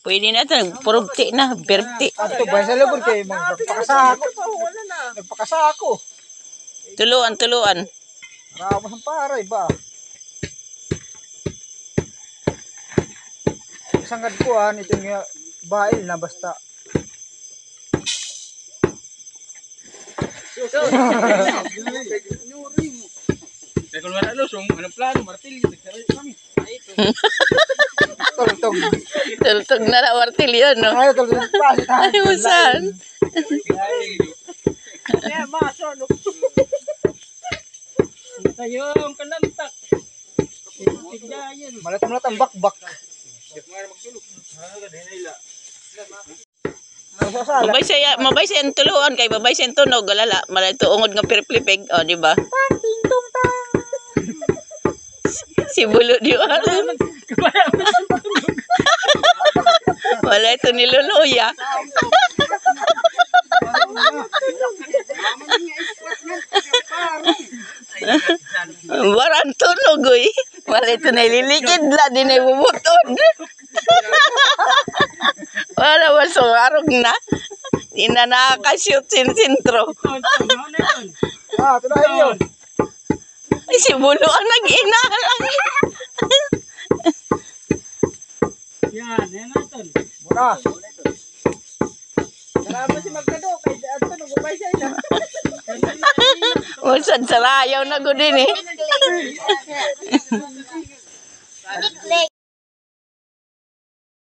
Pwede na ito. Purugti na. Berti. Ato ba sa lubor kay magpakasako. Nagpakasako. Tuluan. Ramos ang paray ba? Sangad ko itong bail na basta. Kung wala lusong, anong plano? Martilyo, nagsalit kami. Tultog na na martil yun, no? Ay, tultog pa. Ay, usan. Kaya, maso, no? Tayo, ang kanantak. Tigdayan. Malat ang bakbak. Mabay siya ang tuluan kay mabay siya ang tunog, galala. Malay tuungod nga pirplipig, o, di ba? Si Bulo di ba? Wala ito niluluya. Barang tunog, uy. Wala ito nililikid la, di na ibubutod. Wala ba sumarog na? Di na nakakashoot sin sintro. Tunahin yun. Ay, si Bulo ang nag-inalang. Yan natin. Muna. Salamat si Magkado. Kay Anton, nagubay siya ina. Usad sa layaw na ko din eh.